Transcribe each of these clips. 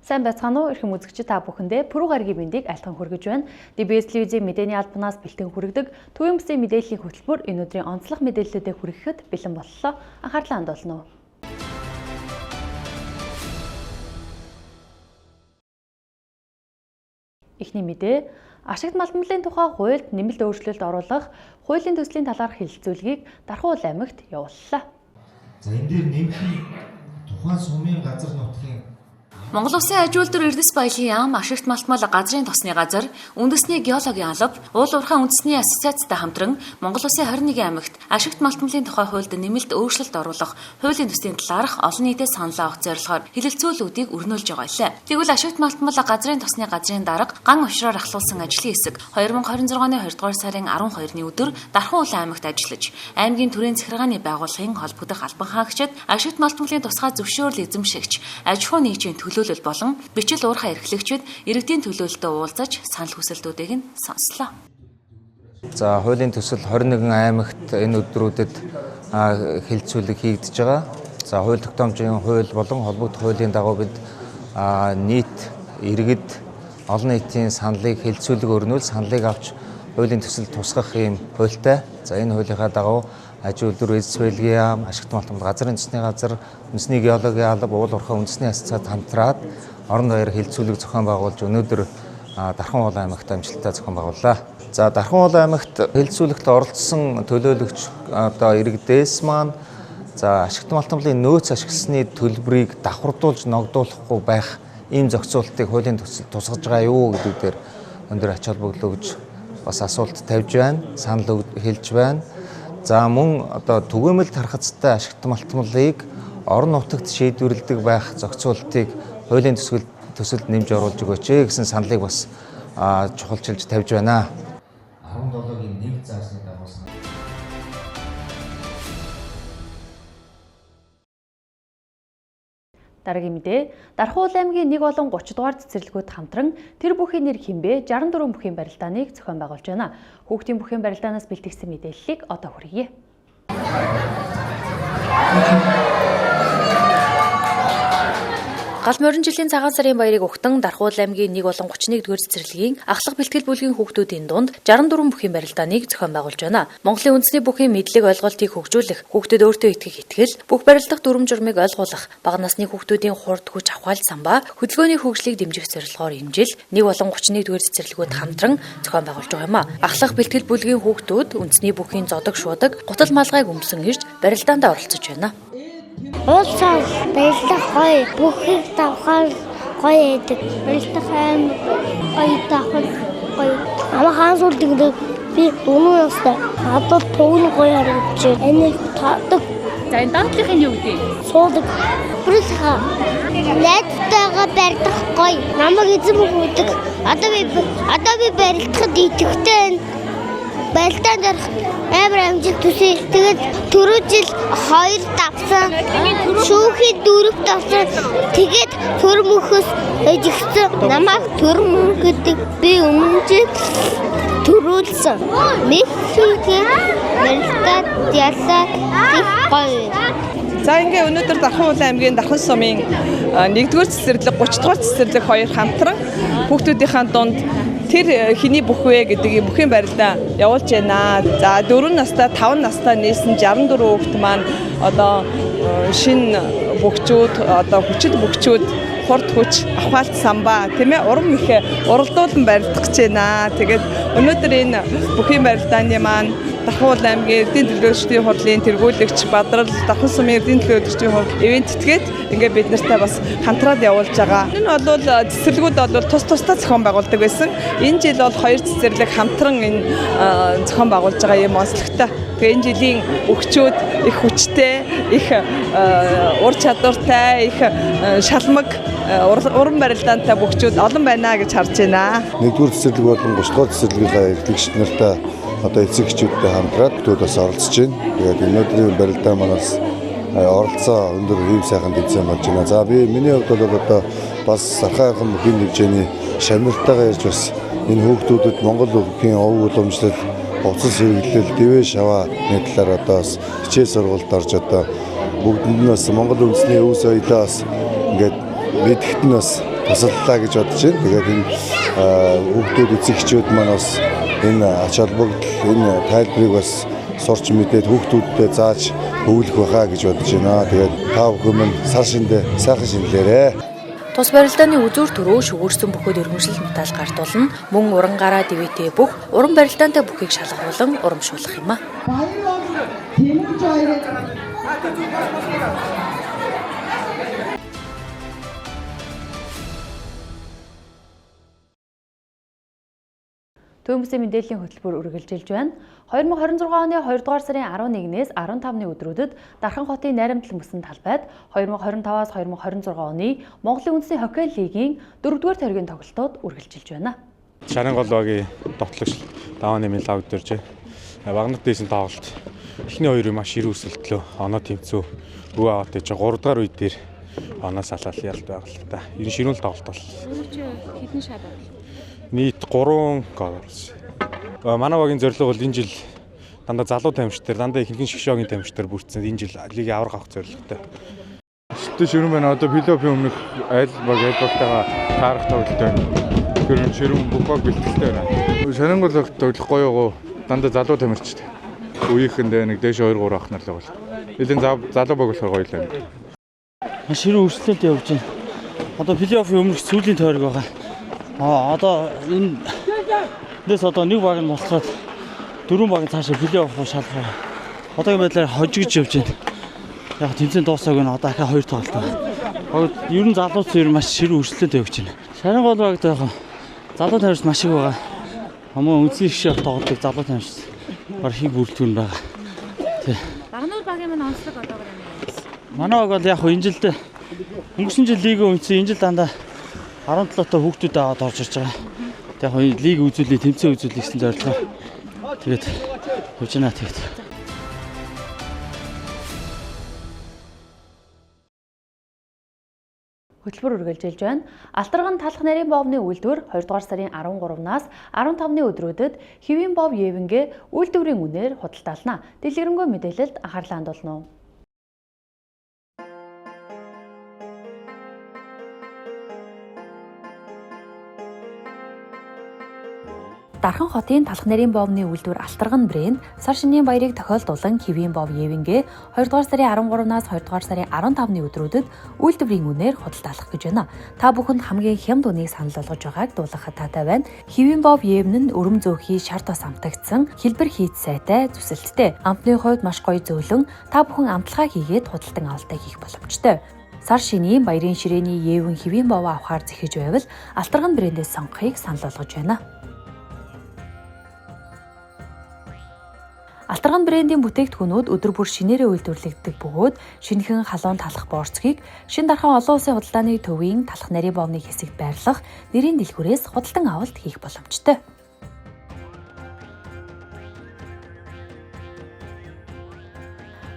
Сайн байцгаана уу эрхэм үзэгчид та бүхэндээ пүрэв гарагийн мэндийг айлтган хүргэж байна. DBS телевизийн мэдээний албанаас бэлтгэн хүргэдэг төвийн бүсийн мэдээллийн хөтөлбөр энэ өдрийн онцлог мэдээллүүдээ хүргэхэд бэлэн боллоо. Анхаарлаа хандуулна уу. Эхний мэдээ ашигт малтмалын тухай хуульд нэмэлт өөрчлөлт оруулах хуулийн төслийн талаар хэлэлцүүлгийг Дархан Уул аймагт явууллаа. За энэ дээр нэмэх тухайн сумын газар нутгийн Монгол Улсын аж үйлдвэр эрдэс баялагын яам, ашигт малтмал газрын тосны газар, үндэсний геологийн алба, уул уурхайн үндэсний ассоциацтай хамтран Монгол Улсын 21 аймагт ашигт малтмалын тухай хуульд нэмэлт өөрчлөлт оруулах хуулийн төслийн талаарх олон нийтэд санал авах зорилгоор хэлэлцүүлүүдийг өрнүүлж байгаа илээ. Тэгвэл ашигт малтмал газрын тосны газрын дарга ган өвшроор ахлуулсан ажлын хэсэг 2026 оны 2 дугаар сарын 12-ны өдөр Дархан Уул аймагт ажиллаж, аймгийн төрийн захиргааны байгууллагын холбогдох албан хаагчид ашигт малтмалын тусгай зөвшөөрөл эзэмшигч, аж ахуй нийгмийн төлөөлөл болон бичил уурхай эрхлэгчид иргэдийн төлөөлөлтөд уулзаж санал хүсэлтүүдийг нь сонслоо. За хуулийн төсөл 21 аймагт энэ өдрүүдэд хэлэлцүүлэг хийгдэж байгаа. За хууль тогтоомжийн хууль болон холбогдох хуулийн дагуу бид нийт иргэд олон нийтийн саналыг хэлэлцүүлэг өрнүүл саналыг авч хуулийн төсөл тусгах ийм хуультай. За энэ хуулийнхаа дагуу аж үйлдвэр эрдэс баялагын яам, ашигт малтмал газрын тосны газар, үндэсний геологийн алба, уул уурхай үндэсний ассоциацид хамтраад орон даяар хэлэлцүүлэг зохион байгуулж өнөөдөр Дархан Уул аймагт амжилттай зохион байгууллаа. За Дархан Уул аймагт хэлэлцүүлэгт оролцсон төлөөлөгч иргэдээс маань за ашигт малтмалын нөөц ашигласны төлбөрийг давхардуулж ногдуулахгүй байх ийм зохицуултыг хуулийн төсөлд тусгаж байгаа юу гэдгээр өндөр ач холбогдол өгж бас асуулт тавьж байна, санал хэлж байна. За мөн түгээмэл тархацтай ашигт малтмалыг орон нутагт шийдвэрлэдэг байх зохицуултыг хуулийн төсөлд нэмж оруулж өгөөч гэсэн саналыг бас чухалчилж тавьж байна. 17-гийн 1 заасны дагуу Дараагийн мэдээ Дархан Уул аймгийн 1 болон 30 дугаар цэцэрлэгүүд хамтран тэр бүхийн нэр хэмбэ 64 бүхийн барилдааныг зохион байгуулж байна. Хүүхдийн бүхийн барилдаанаас бэлтгэсэн мэдээллийг одоо хүргье. Гал морин жилийн цагаан сарын баярыг угтан Дархан Уул аймгийн 1 болон 31-р цэцэрлэгийн ахлах бэлтгэл бүлгийн хүүхдүүдийн дунд 64 бүхийн барилдааныг зохион байгуулж байна. Монголын үндэсний бүхийн мэдлэг ойлголтыг хөгжүүлэх, хүүхдэд өөртөө итгэх итгэл, бүх барилдах дүрм журмыг ойлгуулах, бага насны хүүхдүүдийн хурд хүч авахаалт самбаа, хөдөлгөөний хөгжлийг дэмжих зорилгоор энэ жил 1 болон 31-р цэцэрлэгүүд хамтран зохион байгуулж байгаа юм а. Ахлах бэлтгэл бүлгийн хүүхдүүд үндэсний бүхийн зодог шуудаг, гутал малгайг өмсөн ирж барилдаанд оролцож байна. Уулзаа барилдах гоё, бүхийг давхаар гоё байдаг. Барилдах аим гоё давхар гоё. Ама хаан сүрдэг би өнөө ястай. Одоо төвн гоё харагдаж байна. Энийг таадаг. За энэ даадлынхын юу гэдэг? Суудаг. Бүрсха. Найзтайгаа барилдах гоё. Намайг эзэм өгдөг. Одоо би барилдахад идэвхтэй барилдаанд орох амар амжилт төсөөл. Тэгээд түрүү жил 2 давсан. Шүүхийн 4 давсан. Тэгээд төрөм өхөс ижигсэн. Намайг төрөм гэдэг би өмнө жил төрүүлсэн. Мессигийн барилдаад яллаа их гоё. За ингээ өнөөдөр Дархан Уул аймгийн Дархан сумын 1-р цэцэрлэг, 30-р цэцэрлэг хоёр хамтран хүүхдүүдийн дунд тэр хэний бүх вэ гэдэг бүхийн барилдаа явуулж байна. За 4 настай 5 настай нээсэн 64 хүүхэд маань одоо шинэ бөхчүүд, одоо хүчит бөхчүүд, хурд хүч, авахаалт самбаа тийм ээ урам их уралдуулан барилдах гэж байна. Тэгээд өнөөдөр энэ бүхийн барилдааны маань Дархан Уул аймгийн эрдэнэ төлөөлөгчдийн хурлын тэргүүлэгч Бадрал Дархан сумын эрдэнэ төлөөлөгчдийн хурл ивентэтгээд ингээ бид нартай бас хамтраад явуулж байгаа. Энэ бол цэцэрлэгүүд бол тус тусдаа зохион байгуулдаг байсан. Энэ жил бол 2 цэцэрлэг хамтран энэ зохион байгуулж байгаа юм онцлогтой. Тэгээ энэ жилийн өгчүүд их хүчтэй, их ур чадвартай, их шалмаг уран барилдаантай бөхчүүд олон байна гэж харж байна. 1-р цэцэрлэг болон 30-р цэцэрлэгийн эрхлэгч нартай одоо эцэгчүүдтэй хамтраад бидээс оролцож байна. Тэгээд өнөөдрийн барилдаа манаас оролцоо өндөр ийм сайхан дэвсэн болж байна. За миний хувьд бол одоо бас сархайхан бүхийн хэмжээний шамнартайгаа ирж бас энэ хүүхдүүдэд Монгол бүхийн ов уламжлал, уцас хэрэглэл, дэвэ шаваа талаар одоо бас хичээл сургалт орж одоо бүгдэнд нь бас Монгол үндэсний өв соёлоос ингээд мэдхэд нь бас тасаллаа гэж бодож байна. Тэгээд энэ хүүхдүүд эцэгчүүд маань бас энэ ач холбогдол энэ тайлбарыг бас сурч мэдээд хүүхдүүдтэй зааж өвлөх байхаа гэж бодож байна. Тэгээд та бүхэн минь сар шиндээ сайхан шинэлээрэ. Тус барилдааны үзүүр төрөө шүгүрсэн бүхөд өргөмжлөл металл гартуулна. Мөн урангараа дэвэтэй бүх уран барилдаантай бүхийг шалгаруулан урамшуулах юм а. Төвөмбөсийн мэдээллийн хөтөлбөр үргэлжилж байна. 2026 оны 2 дугаар сарын 11-ээс 15-ны өдрүүдэд Дархан хотын найрамдал мөсөн талбайд 2025-аас 2026 оны Монголын үндэсний хоккей лигийн 4-р тойргийн тоглолтууд үргэлжилж байна. Шаранголбагийн товтлогч 5-1 лавдэрж багнат дээсэн тоглолт. Эхний хоёрыг маш ирүү өсөлтлөө оноо тэмцүү. Өвөө аваад ээж 3 дугаар үед дээр оноос алал ялт байгаад л та. Энэ ширүүл тоглолт бол. Хэдэн шар байна? Нийт 3 гол болсон. Манай багийн зорилго бол энэ жил дандаа залуу тамирчдаар дандаа ихэнх шгшөөгийн тамирчдаар бүрдсэн энэ жил лигийн авраг авах зорилготой. Шилтэ ширүүн байна. Одоо плей-оффын өмнөх айл багтайгаа таарах тоглолт байна. Тэр ширүүн бүх баг бэлтгэлтэй байна. Шаранголбаг тоглох гоёгоо дандаа залуу тамирчд. Үеийнхэндээ нэг дээш 2 3 ах нар л бол. Элийн залуу баг болохоор гоё л байна. Ширүүн өрсөлдөд явж байна. Одоо плей-оффын өмнөх сүүлийн тойрог байгаа. Одоо энэ дэс одоо нэг баг нь болцоод 4 баг нь цаашаа плей-офф шалгах. Одоогийн байдлаар хожигж явж байна. Яг тэмцээн дуусаагүй нь одоо ахаа 2 тоглолт байна. Ер нь залуу цэвэр маш ширүү өрсөлдөд явж байна. Шаранголбагт яг залуу тамирч маш их байгаа. Хамаа үндэсний гişээ тоглодог залуу тамирч бар хийг бүрэлдэхүүн байгаа. Тий. Багнууд багийн маань онцлог одоогоор байна. Манай баг бол яг энэ жилдээ өнгөрсөн жил лигийн үндэсний энэ жил дандаа 17 та хүүхдүүд аваад орж ирж байгаа. Яг лиг үзүүлээ, тэмцээн үзүүлэх гэсэн зорилгоо. Тэгээд явж байна тэгээд. Хөтөлбөр үргэлжилж байна. Алтарган талах нарийн боовны үйлдвэр 2 дугаар сарын 13-наас 15-ны өдрүүдэд хэвийн боов Евенгээ үйлдвэрийн үнээр худалдаална. Дэлгэрэнгүй мэдээлэлд анхаарлаа хандуулна уу? Дархан хотын талах нарийн боовны үйлдвэр Алтарган брэнд сар шинийн баярыг тохиолдуулан хэвийн боов Евенгээ 2 дугаар сарын 13-наас 2 дугаар сарын 15-ны өдрүүдэд үйлдвэрийн үнээр худалдаалах гэж байна. Та бүхэнд хамгийн хямд үнийг санал болгож байгааг дуулгахад таатай байна. Хэвийн боов Евен нь өрөм зөөхий шар тос амтагдсан хэлбэр хийц сайтай зүсэлттэй. Амтны хувьд маш гоё зөөлөн та бүхэн амтлагаа хийгээд худалдан авалтаа хийх боломжтой. Сар шинийн баярын ширээний Евен хэвийн боов авахар зэхэж байвал Алтарган брэндээс сонгохыг санал болгож байна. Алтарган брэндийн бүтээгдэхүүнүүд өдөр бүр шинээрээ үйлдвэрлэгддэг бөгөөд шинэхэн халуун талах борцгийг Шин Дархан олон улсын худалдааны төвийн талах нарийн боовны хэсэгт байрлах нэрийн дэлгүүрээс худалдан авалт хийх боломжтой.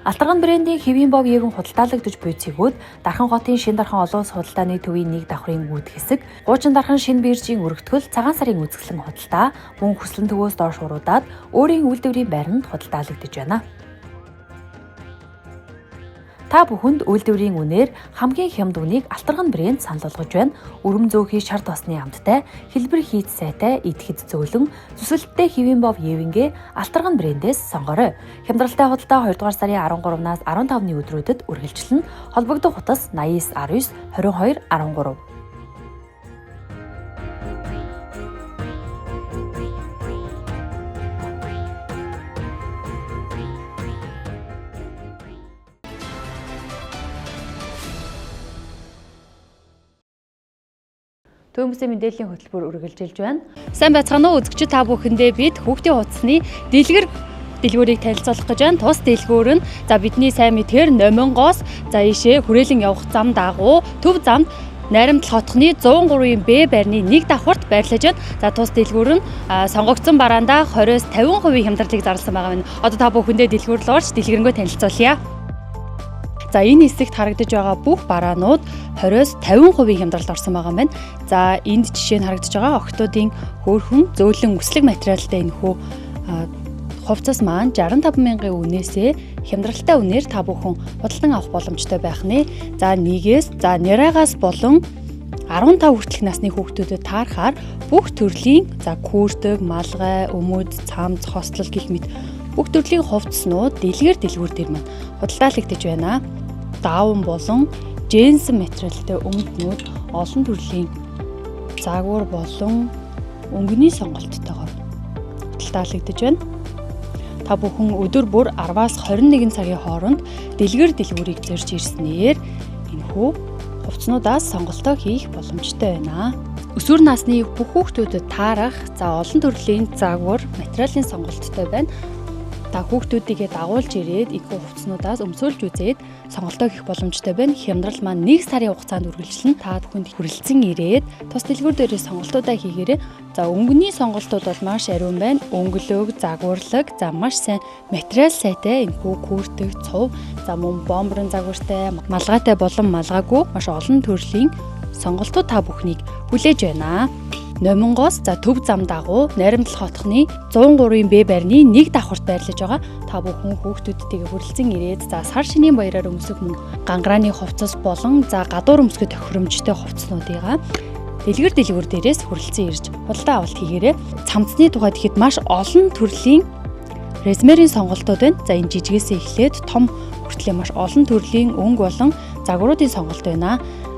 Алтарган брэндийн хэвийн боов Евен худалдаалагдж буй цэгүүд Дархан хотын Шин Дархан олон улсын худалдааны төвийн нэг давхрын үүд хэсэг, Гуучин Дархан Шинэ биржийн өргөтгөл цагаан сарын үзэсгэлэн худалдаа мөн хүслэн төвөөс доош уруудаад өөрийн үйлдвэрийн байранд худалдаалагдж байна. Та бүхэнд үйлдвэрийн үнээр хамгийн хямд үнийг Алтарган брэнд санал болгож байна. Өрөм зөөхий шар тосны амттай, хэлбэр хийц сайтай, идэхэд зөөлөн, зүсэлттэй хэвийн боов Евенгээ Алтарган брэндээс сонгоорой. Хямдралтай худалдаа 2 дугаар сарын 13-наас 15-ны өдрүүдэд үргэлжлэнэ. Холбогдох утас 89 19 22 13. Төвөмбөсийн мэдээллийн хөтөлбөр үргэлжилж байна. Сайн байцгаана уу үзэгчид, та бүхэндээ бид хүүхдийн хуудасны дэлгүүрийг танилцуулах гэж байна. Тус дэлгүүр нь бидний сайн мэдхээр Номингоос ийшээ хүрээлэн явах зам дагуу төв замд Найрамдал хотхны 103-ийн Б байрны 1 давхурт байрлаж байна. Тус дэлгүүр нь сонгогдсон бараандаа 20-50% хямдралыг зарласан байгаа байна. Одоо та бүхэндээ дэлгүүр рүү орж дэлгэрэнгүй танилцуулъя. Энэ хэсэгт харагдаж байгаа бүх бараанууд 20-50% хямдралд орсон байгаа юм байна. Энд жишээ нь харагдаж байгаа октоодын хөөрхөн зөөлөн үслэг материалтай энэхүү хувцас маань 65,000-ын үнээсээ хямдралтай үнээр та бүхэн худалдан авах боломжтой байх нэ. Нигээс, няраагаас болон 15 хүртэлх насны хүүхдүүдэд таарахаар бүх төрлийн күүртэг, малгай, өмүүд, цамц, хослол гэх мэт бүх төрлийн хувцснууд дэлгэр дэлгүүр дээр маань худалдаалагдаж байна. Даавн болон жинсэн материалтай өмднүүд олон төрлийн загвар болон өнгөний сонголттойгоор худалдаалагдаж байна. Та бүхэн өдөр бүр 10-аас 21 цагийн хооронд дэлгэр дэлгүүрийг зорж ирснээр энэхүү хувцснуудаас сонголтоо хийх боломжтой байна. Өсвөр насны бүх хүүхдүүдэд таарах олон төрлийн загвар, материалын сонголттой байна. Та хүүхдүүдийгээ дагуулж ирээд энэхүү хувцснуудаас өмсөөлж үзээд сонголтоо хийх боломжтой байна. Хямдрал маань 1 сарын хугацаанд үргэлжлэн та бүхэнд хүрэлцэн ирээд тус дэлгүүр дээрээ сонголтуудаа хийгээрэй. Өнгөний сонголтууд бол маш ариун байна. Өнгөлөг, загварлаг, маш сайн материал сайтай энэхүү күртэг, цув, мөн бомбрын загвартай, малгайтай болон малгайгүй маш олон төрлийн сонголтууд та бүхнийг хүлээж байна. Номингоос төв зам дагуу Найрамдал хотхны 103-ын Б байрны 1 давхурт байрлаж байгаа. Та бүхэн хүүхдүүдтэйгээ хүрэлцэн ирээд сар шинийн баяраар өмсөх мөн гангарааны хувцас болон гадуур өмсгөх тохиромжтой хувцснуудыгаа дэлгэр дэлгүүр дээрээс хүрэлцэн ирж худалдаа авалт хийгээрэй. Цамцны тухайд ихэд маш олон төрлийн резмерийн сонголтууд байна. Энэ жижигээс эхлээд том хүртэл маш олон төрлийн өнгө болон загваруудын сонголт байна.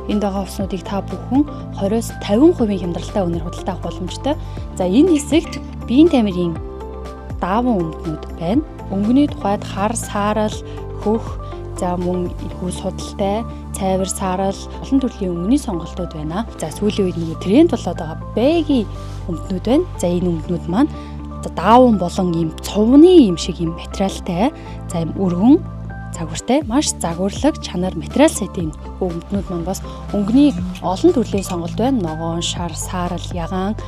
Энд байгаа хувцснуудыг та бүхэн 20-с 50% хямдралтай үнээр худалдаа авах боломжтой. Энэ хэсэгт биеийн тамирын даавн өмднүүд байна. Өнгөний тухайд хар, саарал, хөх, мөн энэхүү судалтай, цайвар, саарал олон төрлийн өнгөний сонголтууд байна. Сүүлийн үед тренд болоод байгаа бэгийн өмднүүд байна. Энэ өмднүүд маань даавн болон ийм цувны юм шиг ийм материалтай, өргөн загвартай, маш загварлаг чанар материал сайтай өмднүүд маань бас өнгөний олон төрлийн сонголт байна. Ногоон, шар, саарал, ягаан,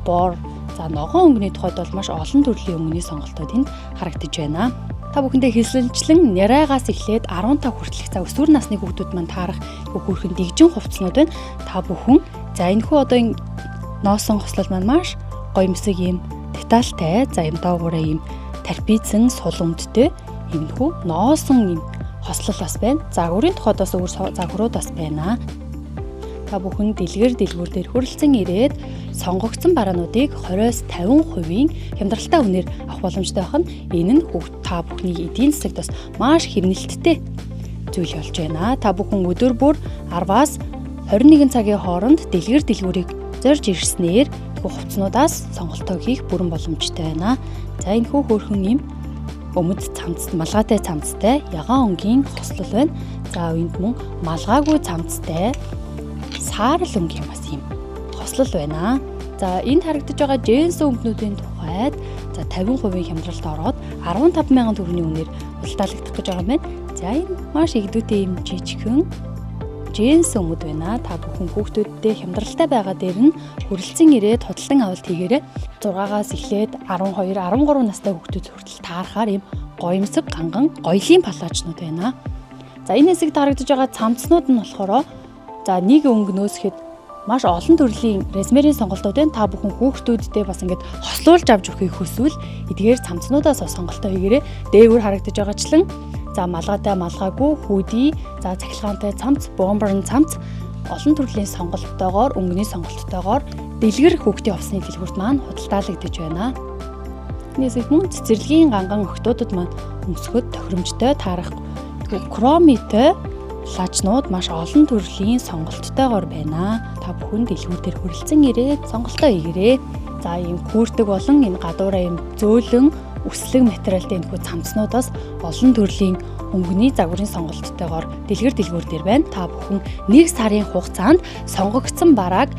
бор, ногоон өнгөний тухайд бол маш олон төрлийн өнгөний сонголтууд энд харагдаж байна. Та бүхэндээ хэлсэлжлэн нярайгаас эхлээд 15 хүртэлх өсвөр насны хүүхдүүд маань таарах хүүхэн дэгжин хувцснууд байна. Та бүхэн энэхүү энэ ноосон хослол маань маш гоё мэсэг юм детальтай, юм доогуураа юм тарпицэн сул өмдтэй энэхүү ноосон юм хослол бас байна. Загварын тухайд бас өөр загварууд бас байна. Та бүхэн дэлгэр дэлгүүр дээр хүрэлцэн ирээд сонгогдсон бараануудыг 20-с 50% хямдралтай үнээр авах боломжтой байна. Энэ нь та бүхний эдийн засагт бас маш хэмнэлттэй зүйл болж байна. Та бүхэн өдөр бүр 10-аас 21 цагийн хооронд дэлгэр дэлгүүрийг зорж ирснээр хувцснуудаас сонголтоо хийх бүрэн боломжтой байна. Энэхүү хөөрхөн юм өмд цамц, малгайтай цамцтай, ягаан өнгийн хослол байна. Энд мөн малгайгүй цамцтай саарал өнгийн бас юм хослол байна. Энд харагдаж байгаа джинс өмднүүдийн тухайд 50% хямдралд ороод 15,000 төгрөгийн үнээр худалдаалагдах гэж байгаа юм байна. Энэ маш игдүүтэй юм жижигхэн джинс өмд байна. Та бүхэн хүүхдүүдтэй хямдралтай байгаа дээр нь хүрэлцэн ирээд худалдан авалт хийгээрэй. 6-аас эхлээд 12, 13 настай хүүхдүүд хүртэл таарахаар юм гоёмсог ганган гоёлын паллажнууд байна. Энэ хэсэгт харагдаж байгаа цамцнууд нь болохоор нэг өнгөнөөс хэд маш олон төрлийн резмерийн сонголтууд байна. Та бүхэн хүүхдүүдтэй бас ингэж хослуулж авч өгөхийг хүсвэл эдгээр цамцнуудаас сонголтоо хийгээрэй. Дээгүүр харагдаж байгаачлан малгайтай, малгайгүй, хүүдий, цахилгаантай цамц, бомбрын цамц олон төрлийн сонголттойгоор, өнгөний сонголттойгоор дэлгэр хүүхдийн хувцсны дэлгүүрт маань худалдаалагдаж байна. Нийсэх мөн цэцэрлэгийн ганган охтуудад маань өмсгөхөд тохиромжтой таарах кромитой лажнууд маш олон төрлийн сонголттойгоор байна. Та бүхэн дэлгүүр дээр хүрэлцэн ирээд сонголтоо хийгээрэй. Ийм хүүртэг болон энэ гадуураа ийм зөөлөн үслэг материалтай энэхүү цамцнуудаас олон төрлийн өнгөний загварын сонголттойгоор дэлгэр дэлгүүр дээр байна. Та бүхэн 1 сарын хугацаанд сонгогдсон барааг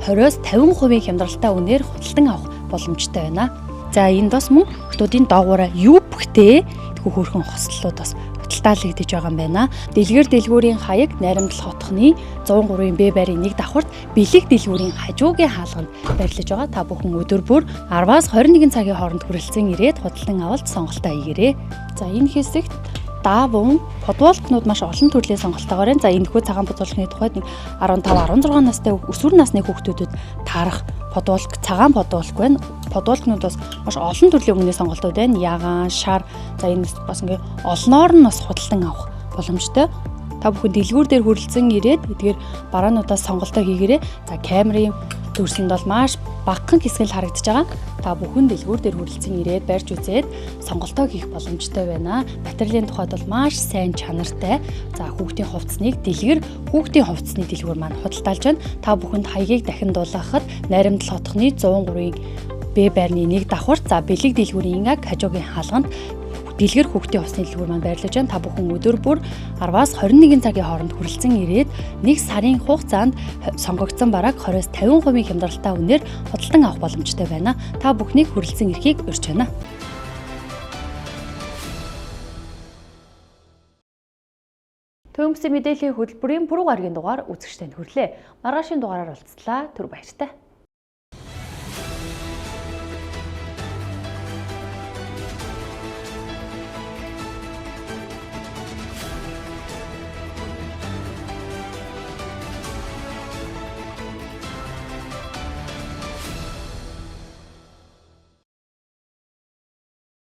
20-с 50% хямдралтай үнээр худалдан авах боломжтой байна. Энд бас мөн хүүхдүүдийн доогуураа юбхтэй энэхүү хөөрхөн хослолууд бас худалдаалагдаж байгаа юм байна. Дэлгэр дэлгүүрийн хаяг Найрамдал хотхны 103-ын Б байрын 1 давхурт бэлэг дэлгүүрийн хажуугийн хаалганд байрлаж байгаа. Та бүхэн өдөр бүр 10-аас 21 цагийн хооронд хүрэлцэн ирээд худалдан авалт сонголтоо хийгээрэй. Энэ хэсэгт даавн, подволкнууд маш олон төрлийн сонголтойгоор байна. Энэхүү цагаан подволкны тухайд 15, 16 настай өсвөр насны хүүхдүүдэд таарах подволк, цагаан подволк байна. Подволкнууд бас маш олон төрлийн өнгөний сонголтууд байна. Ягаан, шар, энэ бас олноор нь бас худалдан авах боломжтой. Та бүхэн дэлгүүр дээр хүрэлцэн ирээд эдгээр бараануудаас сонголтоо хийгээрэй. За камерын дүрсэнд бол маш багахан хэсэг л харагдаж байгаа. Та бүхэн дэлгүүр дээр хүрэлцэн ирээд барьж үзээд сонголтоо хийх боломжтой байна. Материалын тухайд бол маш сайн чанартай. За хүүхдийн хувцсныг дэлгэр хүүхдийн хувцсны дэлгүүр маань худалдаалж байна. Та бүхэнд хаягийг дахин дуулгахад найрамдал хотхны 103-ийн Б байрны 1 давхар за бэлэг дэлгүүрийн аг хажуугийн хаалганд дэлгэр хүүхдийн хувцсны дэлгүүр маань байрлаж байна. Та бүхэн өдөр бүр 10-аас 21 цагийн хооронд хүрэлцэн ирээд 1 сарын хугацаанд сонгогдсон бараг 20-50% хямдралтай үнээр худалдан авах боломжтой байна. Та бүхнийг хүрэлцэн ирэхийг урьж байна. Төвөмбөсийн мэдээллийн хөтөлбөрийн пүрэв гарагийн дугаар үзэгчдэнд хүрлээ. Маргаашийн дугаараар уулзлаа. Түр баяртай.